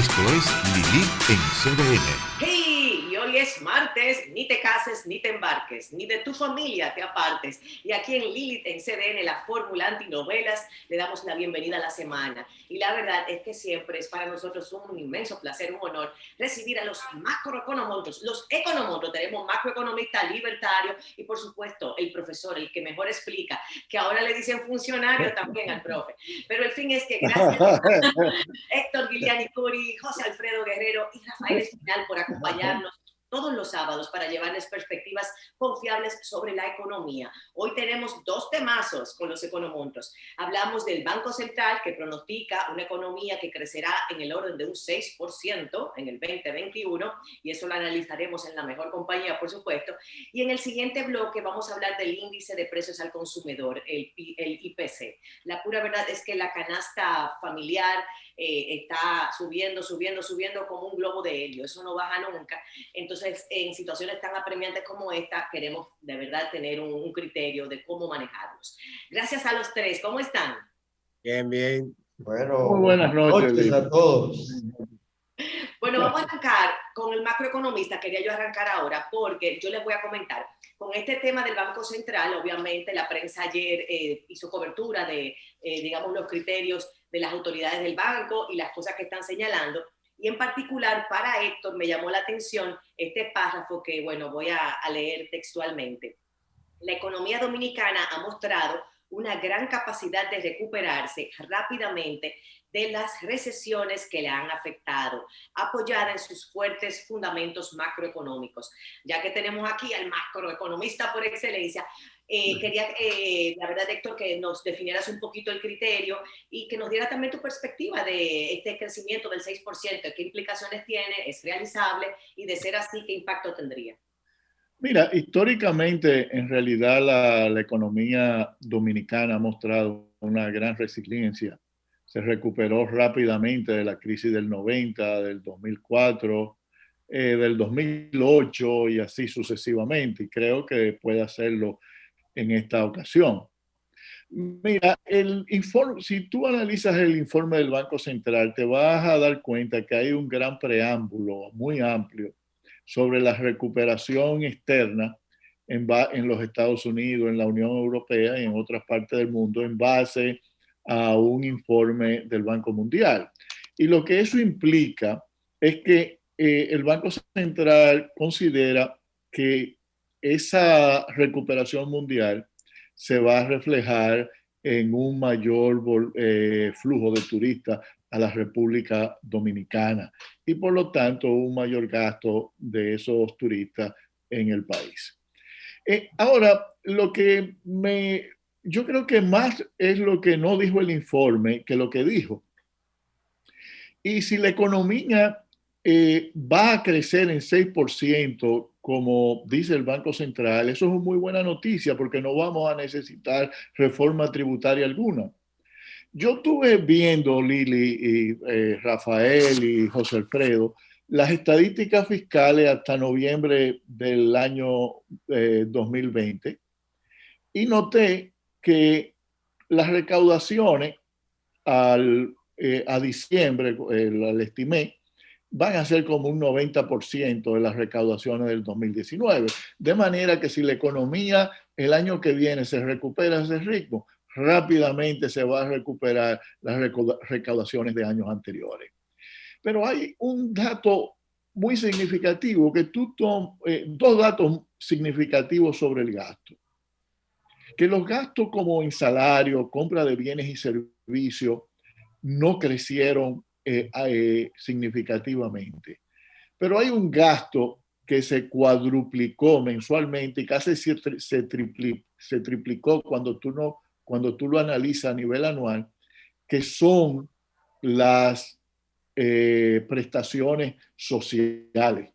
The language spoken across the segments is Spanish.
Esto es Lilith en CDN. ¡Hey! Y hoy es martes, ni te cases ni te embarques, ni de tu familia te apartes. Y aquí en Lilith en CDN, la fórmula antinovelas, le damos la bienvenida a la semana. Y la verdad es que siempre es para nosotros un inmenso placer, un honor, recibir a los macroeconomontos, los economontos. Tenemos macroeconomista libertario y, por supuesto, el profesor, el que mejor explica, que ahora le dicen funcionario también al profe. Pero el fin es que gracias a Héctor Guiliani Curi, José Alfredo Guerrero y Rafael Espinal por acompañarnos todos los sábados para llevarles perspectivas confiables sobre la economía. Hoy tenemos dos temazos con los economontos. Hablamos del Banco Central, que pronostica una economía que crecerá en el orden de un 6% en el 2021, y eso lo analizaremos en la mejor compañía, por supuesto. Y en el siguiente bloque vamos a hablar del índice de precios al consumidor, el IPC. La pura verdad es que la canasta familiar está subiendo como un globo de helio. Eso no baja nunca. Entonces, en situaciones tan apremiantes como esta, queremos de verdad tener un criterio de cómo manejarlos. Gracias a los tres. ¿Cómo están? Bien, bien. Bueno, muy buenas noches a todos. Bueno, vamos a arrancar con el macroeconomista. Quería yo arrancar ahora porque yo les voy a comentar. Con este tema del Banco Central, obviamente la prensa ayer hizo cobertura de, digamos, los criterios de las autoridades del banco y las cosas que están señalando. Y en particular, para Héctor, me llamó la atención este párrafo que, bueno, voy a leer textualmente. La economía dominicana ha mostrado una gran capacidad de recuperarse rápidamente de las recesiones que le han afectado, apoyada en sus fuertes fundamentos macroeconómicos. Ya que tenemos aquí al macroeconomista por excelencia, quería, la verdad, Héctor, que nos definieras un poquito el criterio y que nos diera también tu perspectiva de este crecimiento del 6%, qué implicaciones tiene, es realizable y, de ser así, qué impacto tendría. Mira, históricamente, en realidad, la economía dominicana ha mostrado una gran resiliencia. Se recuperó rápidamente de la crisis del 90, del 2004, del 2008 y así sucesivamente. Y creo que puede hacerlo en esta ocasión. Mira, si tú analizas el informe del Banco Central, te vas a dar cuenta que hay un gran preámbulo muy amplio sobre la recuperación externa en los Estados Unidos, en la Unión Europea y en otras partes del mundo en base a un informe del Banco Mundial. Y lo que eso implica es que el Banco Central considera que esa recuperación mundial se va a reflejar en un mayor flujo de turistas a la República Dominicana y por lo tanto un mayor gasto de esos turistas en el país. Ahora, yo creo que más es lo que no dijo el informe que lo que dijo. Y si la economía va a crecer en 6%, como dice el Banco Central, eso es una muy buena noticia porque no vamos a necesitar reforma tributaria alguna. Yo estuve viendo, Lili, y Rafael y José Alfredo, las estadísticas fiscales hasta noviembre del año 2020 y noté que las recaudaciones a diciembre, la estimé, van a ser como un 90% de las recaudaciones del 2019. De manera que si la economía el año que viene se recupera ese ritmo, rápidamente se va a recuperar las recaudaciones de años anteriores. Pero hay un dato muy significativo, dos datos significativos sobre el gasto. Que los gastos como en salario, compra de bienes y servicios, no crecieron significativamente. Pero hay un gasto que se cuadruplicó mensualmente y casi se triplicó cuando tú lo analizas a nivel anual, que son las prestaciones sociales,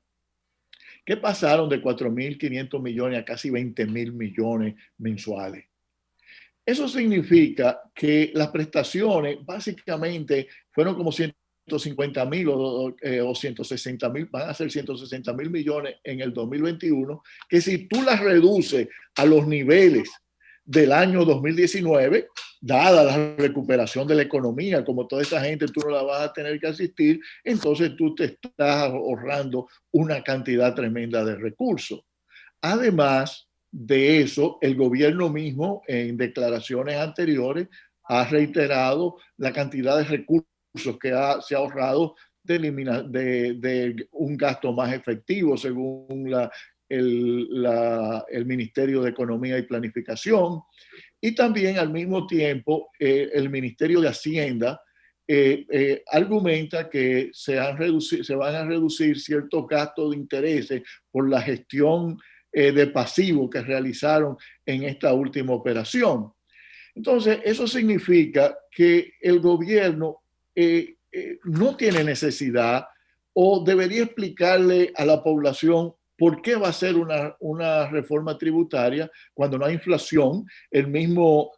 que pasaron de 4.500 millones a casi 20.000 millones mensuales. Eso significa que las prestaciones básicamente fueron como 150.000 o 160.000, van a ser 160.000 millones en el 2021, que si tú las reduces a los niveles del año 2019, dada la recuperación de la economía, como toda esa gente tú no la vas a tener que asistir, entonces tú te estás ahorrando una cantidad tremenda de recursos. Además de eso, el gobierno mismo en declaraciones anteriores ha reiterado la cantidad de recursos que se ha ahorrado de un gasto más efectivo, según el Ministerio de Economía y Planificación. Y también al mismo tiempo el Ministerio de Hacienda argumenta que se van a reducir ciertos gastos de intereses por la gestión de pasivo que realizaron en esta última operación. Entonces, eso significa que el gobierno no tiene necesidad o debería explicarle a la población por qué va a ser una reforma tributaria cuando no hay inflación. El mismo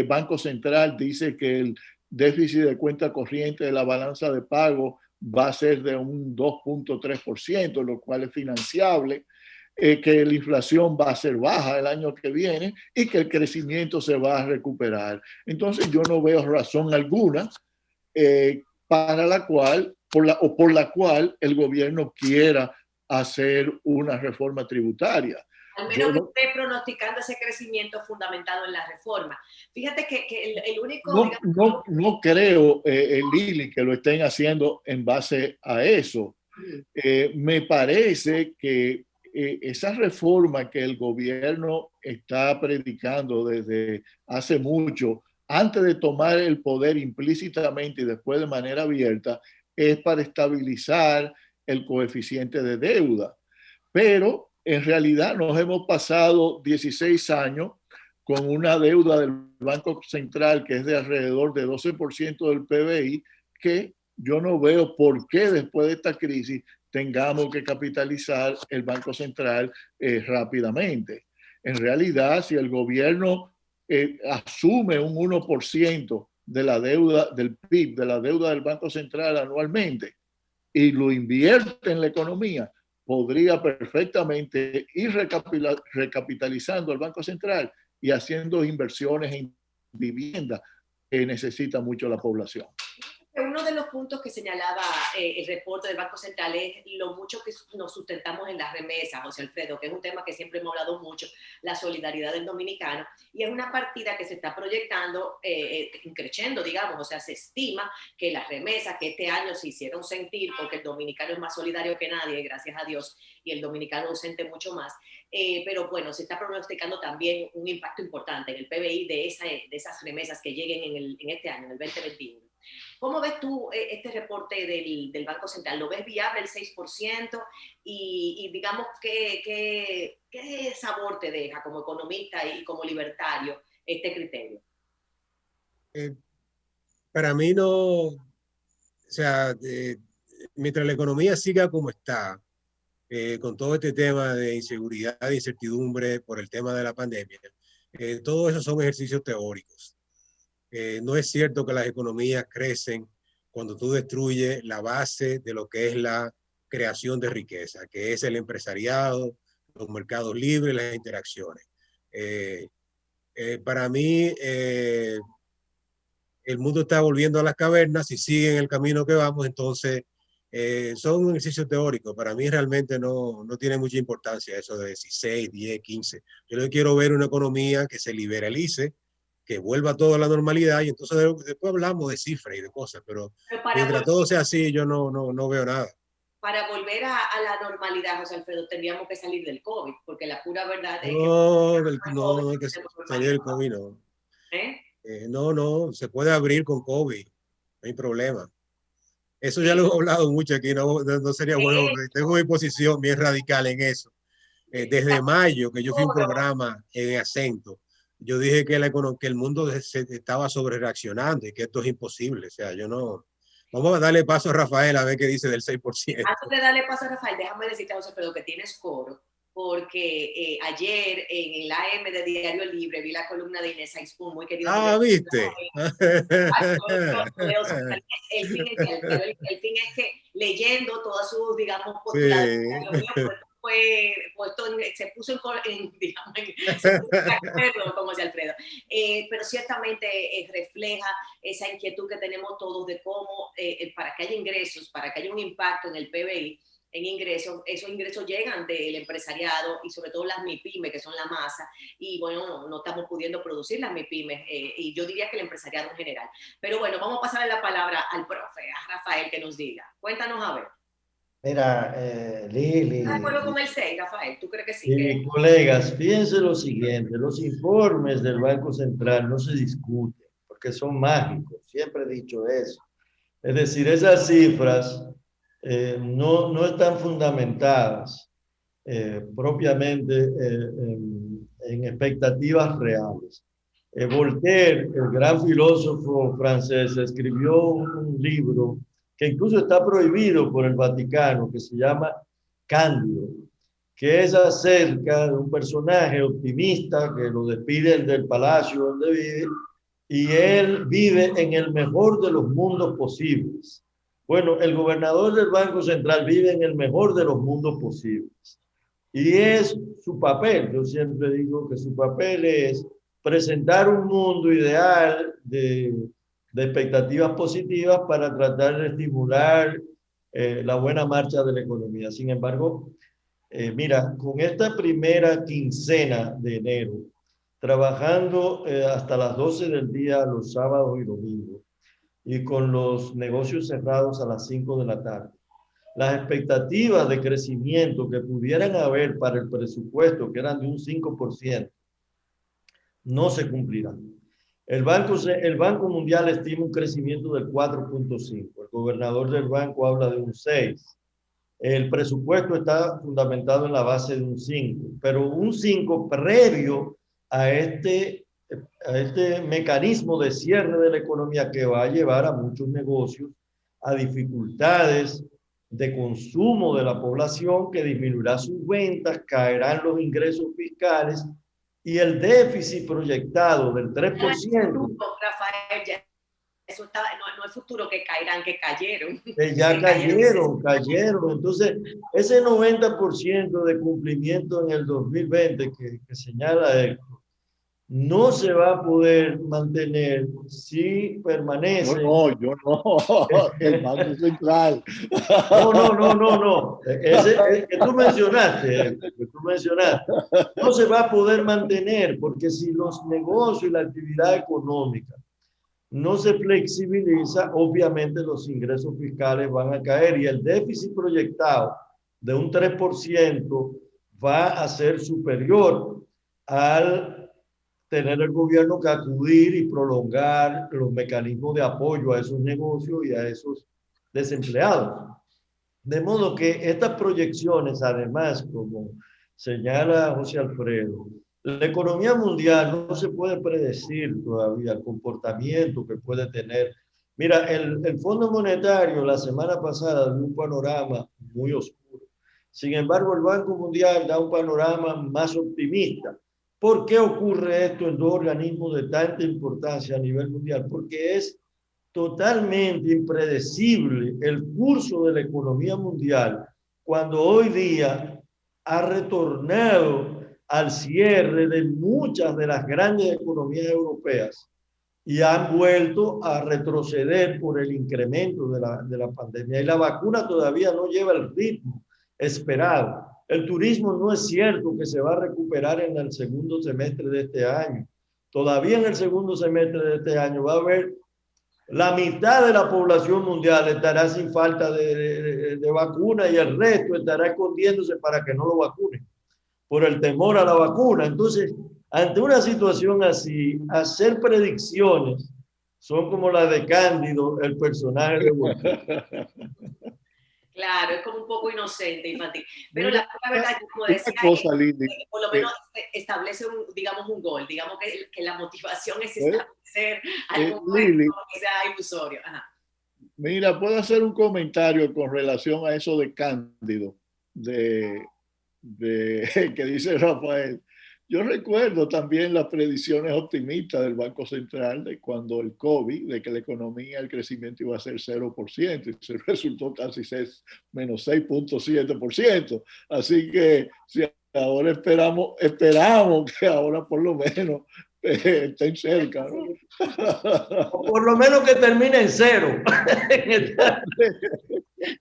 Banco Central dice que el déficit de cuenta corriente de la balanza de pago va a ser de un 2.3%, lo cual es financiable. Que la inflación va a ser baja el año que viene y que el crecimiento se va a recuperar. Entonces yo no veo razón alguna para la cual, por la cual el gobierno quiera hacer una reforma tributaria. Al menos que esté pronosticando ese crecimiento fundamentado en la reforma. Fíjate que el único... No creo, Lili, que lo estén haciendo en base a eso. Me parece que esa reforma que el gobierno está predicando desde hace mucho, antes de tomar el poder implícitamente y después de manera abierta, es para estabilizar el coeficiente de deuda. Pero en realidad nos hemos pasado 16 años con una deuda del Banco Central que es de alrededor de 12% del PBI, que yo no veo por qué después de esta crisis tengamos que capitalizar el Banco Central rápidamente. En realidad, si el gobierno asume un 1% de la deuda del PIB, de la deuda del Banco Central anualmente, y lo invierte en la economía, podría perfectamente ir recapitalizando el Banco Central y haciendo inversiones en vivienda que necesita mucho la población. Uno de los puntos que señalaba el reporte del Banco Central es lo mucho que nos sustentamos en las remesas, José Alfredo, que es un tema que siempre hemos hablado mucho, la solidaridad del dominicano, y es una partida que se está proyectando, creciendo, digamos, o sea, se estima que las remesas que este año se hicieron sentir, porque el dominicano es más solidario que nadie, gracias a Dios, y el dominicano ausente mucho más, pero bueno, se está pronosticando también un impacto importante en el PBI de esas remesas que lleguen en este año, en el 2021. ¿Cómo ves tú este reporte del Banco Central? ¿Lo ves viable el 6%? Y digamos, ¿qué sabor te deja como economista y como libertario este criterio? Para mí no, o sea, mientras la economía siga como está, con todo este tema de inseguridad e incertidumbre por el tema de la pandemia, todo eso son ejercicios teóricos. No es cierto que las economías crecen cuando tú destruyes la base de lo que es la creación de riqueza, que es el empresariado, los mercados libres, las interacciones. Para mí, el mundo está volviendo a las cavernas. Si siguen el camino que vamos, entonces son un ejercicio teórico. Para mí realmente no tiene mucha importancia eso de 16, 10, 15. Yo no quiero ver una economía que se liberalice, que vuelva todo a la normalidad, y entonces después hablamos de cifras y de cosas, pero mientras todo sea así, yo no veo nada. Para volver a la normalidad, José Alfredo, tendríamos que salir del COVID, porque la pura verdad es no hay que salir del COVID, no. No, se puede abrir con COVID, no hay problema. Eso ya lo he hablado mucho aquí, no sería bueno, tengo mi posición bien radical en eso. Desde mayo, que yo fui a un programa en Acento, yo dije que el mundo se estaba sobre reaccionando y que esto es imposible. O sea, yo no... Vamos a darle paso a Rafael a ver qué dice del 6%. Antes de darle paso a Rafael, déjame decirte, José Alfredo, que tienes coro, porque ayer en el AM de Diario Libre vi la columna de Inés Aispun, muy querida. ¿Viste? El fin es que leyendo todas sus, digamos, postulados, fue puesto se puso digamos, se puso de acuerdo con José Alfredo. Pero ciertamente refleja esa inquietud que tenemos todos de cómo para que haya ingresos, para que haya un impacto en el PBI, en ingresos, esos ingresos llegan del empresariado y sobre todo las MIPYME, que son la masa, y bueno, no estamos pudiendo producir las MIPYME, y yo diría que el empresariado en general. Pero bueno, vamos a pasarle la palabra al profe, a Rafael, que nos diga. Cuéntanos a ver. Mira, Lili ¿Estás de acuerdo con el 6, Rafael? ¿Tú crees que sí? y colegas, fíjense lo siguiente, los informes del Banco Central no se discuten porque son mágicos, siempre he dicho eso. Es decir, esas cifras no están fundamentadas propiamente en expectativas reales. Voltaire, el gran filósofo francés, escribió un libro que incluso está prohibido por el Vaticano, que se llama Cándido, que es acerca de un personaje optimista que lo despiden del palacio donde vive y él vive en el mejor de los mundos posibles. Bueno, el gobernador del Banco Central vive en el mejor de los mundos posibles. Y es su papel, yo siempre digo que su papel es presentar un mundo ideal de expectativas positivas para tratar de estimular la buena marcha de la economía. Sin embargo, mira, con esta primera quincena de enero, trabajando hasta las 12 del día los sábados y domingos, y con los negocios cerrados a las 5 de la tarde, las expectativas de crecimiento que pudieran haber para el presupuesto, que eran de un 5%, no se cumplirán. El Banco Mundial estima un crecimiento del 4.5%. El gobernador del banco habla de un 6%. El presupuesto está fundamentado en la base de un 5%, pero un 5% previo a este mecanismo de cierre de la economía que va a llevar a muchos negocios a dificultades de consumo de la población, que disminuirá sus ventas, caerán los ingresos fiscales y el déficit proyectado del 3%. Rafael, ya eso está, no es futuro que caerán, que cayeron. Que ya cayeron. Entonces, ese 90% de cumplimiento en el 2020 que señala Héctor, no se va a poder mantener si permanece. Yo no. El Banco Central. No. Ese que tú mencionaste, no se va a poder mantener porque si los negocios y la actividad económica no se flexibiliza, obviamente los ingresos fiscales van a caer y el déficit proyectado de un 3% va a ser superior al tener el gobierno que acudir y prolongar los mecanismos de apoyo a esos negocios y a esos desempleados. De modo que estas proyecciones, además, como señala José Alfredo, la economía mundial no se puede predecir todavía el comportamiento que puede tener. Mira, el Fondo Monetario la semana pasada dio un panorama muy oscuro. Sin embargo, el Banco Mundial da un panorama más optimista. ¿Por qué ocurre esto en dos organismos de tanta importancia a nivel mundial? Porque es totalmente impredecible el curso de la economía mundial cuando hoy día ha retornado al cierre de muchas de las grandes economías europeas y han vuelto a retroceder por el incremento de la pandemia. Y la vacuna todavía no lleva el ritmo esperado. El turismo no es cierto que se va a recuperar en el segundo semestre de este año. Todavía en el segundo semestre de este año va a haber la mitad de la población mundial estará sin falta de vacuna y el resto estará escondiéndose para que no lo vacunen por el temor a la vacuna. Entonces, ante una situación así, hacer predicciones son como la de Cándido, el personaje de Voltaire. Claro, es como un poco inocente, infantil. Pero la verdad, como decía, por lo menos establece digamos, un gol. Digamos que la motivación es establecer algo que sea ilusorio. Ajá. Mira, puedo hacer un comentario con relación a eso de Cándido, que dice Rafael. Yo recuerdo también las predicciones optimistas del Banco Central de cuando el COVID, de que la economía, el crecimiento iba a ser 0%, y se resultó casi menos 6,7%. Así que si ahora esperamos que ahora por lo menos estén cerca, ¿no? O por lo menos que termine en 0.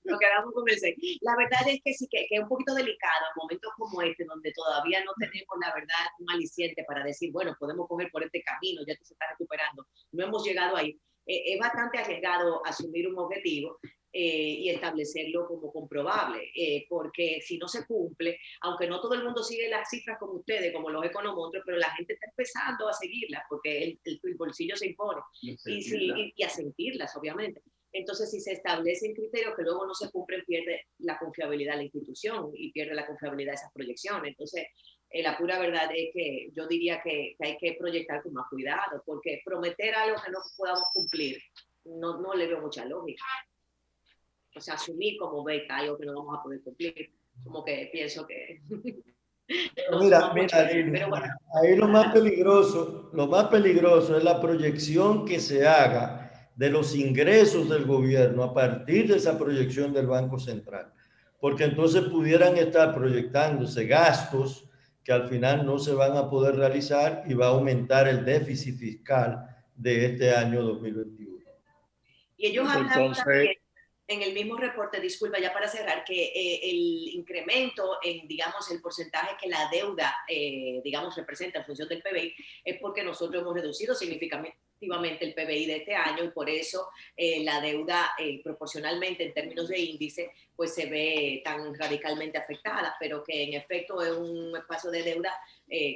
Nos quedamos con el 6. La verdad es que sí, que es un poquito delicado en momentos como este, donde todavía no tenemos, la verdad, un aliciente para decir, bueno, podemos coger por este camino, ya que se está recuperando. No hemos llegado ahí. Es bastante arriesgado asumir un objetivo y establecerlo como comprobable, porque si no se cumple, aunque no todo el mundo sigue las cifras como ustedes, como los economonstruos, pero la gente está empezando a seguirlas porque el bolsillo se impone y a sentirlas, obviamente. Entonces, si se establecen criterios que luego no se cumplen, pierde la confiabilidad de la institución y pierde la confiabilidad de esas proyecciones. Entonces, la pura verdad es que yo diría que hay que proyectar con más cuidado, porque prometer algo que no podamos cumplir no le veo mucha lógica. O sea, asumir como beca algo que no vamos a poder cumplir, como que pienso que... Mira, pero bueno. Ahí lo más peligroso es la proyección que se haga de los ingresos del gobierno a partir de esa proyección del Banco Central, porque entonces pudieran estar proyectándose gastos que al final no se van a poder realizar y va a aumentar el déficit fiscal de este año 2021. Y ellos hablan también en el mismo reporte, disculpa, ya para cerrar, que el incremento en, digamos, el porcentaje que la deuda, digamos, representa en función del PBI, es porque nosotros hemos reducido significativamente el PBI de este año y por eso la deuda proporcionalmente en términos de índice, pues se ve tan radicalmente afectada, pero que en efecto es un espacio de deuda,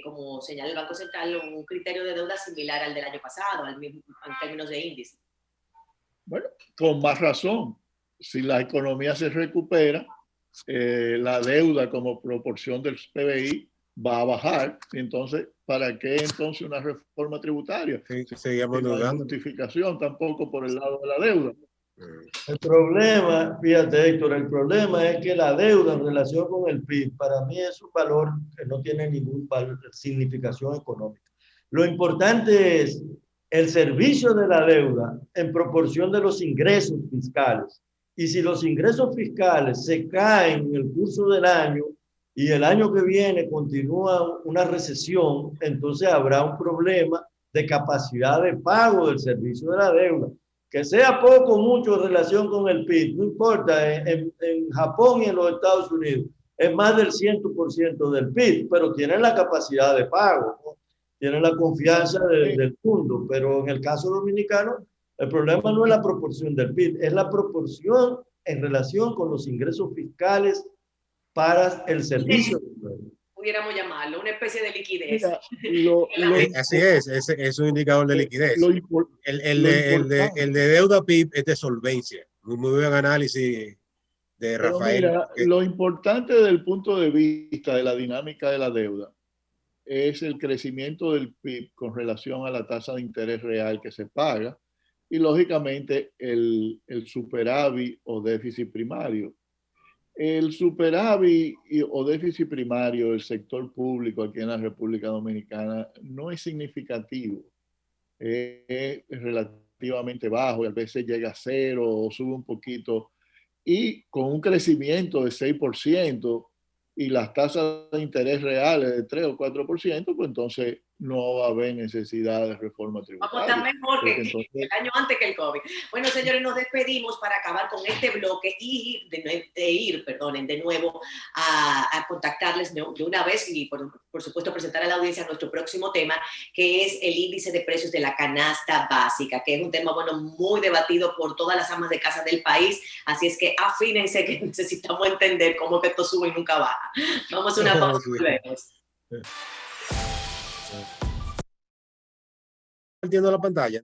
como señala el Banco Central, un criterio de deuda similar al del año pasado, en términos de índice. Bueno, con más razón. Si la economía se recupera, la deuda como proporción del PBI va a bajar. Entonces, ¿para qué entonces una reforma tributaria? Seguimos no hay justificación tampoco por el lado de la deuda. El problema, fíjate Héctor, el problema es que la deuda en relación con el PIB, para mí es un valor que no tiene ninguna significación económica. Lo importante es el servicio de la deuda en proporción de los ingresos fiscales. Y si los ingresos fiscales se caen en el curso del año y el año que viene continúa una recesión, entonces habrá un problema de capacidad de pago del servicio de la deuda. Que sea poco o mucho en relación con el PIB, no importa, en Japón y en los Estados Unidos es más del 100% del PIB, pero tienen la capacidad de pago, ¿no? Tienen la confianza del mundo, pero en el caso dominicano el problema no es la proporción del PIB, es la proporción en relación con los ingresos fiscales para el servicio. Pudiéramos llamarlo, una especie de liquidez. Mira, así es un indicador de liquidez. El de deuda PIB es de solvencia. Muy buen análisis de Rafael. Mira, lo importante desde el punto de vista de la dinámica de la deuda es el crecimiento del PIB con relación a la tasa de interés real que se paga y lógicamente el superávit o déficit primario. El superávit o déficit primario del sector público aquí en la República Dominicana no es significativo. Es relativamente bajo y a veces llega a 0 o sube un poquito. Y con un crecimiento de 6% y las tasas de interés reales de 3 o 4%, pues entonces no va a haber necesidad de reforma tributaria. Vamos a estar mejor que el año antes que el COVID. Bueno, señores, nos despedimos para acabar con este bloque y ir de nuevo a contactarles de una vez y, por supuesto, presentar a la audiencia nuestro próximo tema, que es el índice de precios de la canasta básica, que es un tema, bueno, muy debatido por todas las amas de casa del país. Así es que afínense que necesitamos entender cómo que esto sube y nunca baja. Vamos a una pausa y volvemos. Compartiendo la pantalla.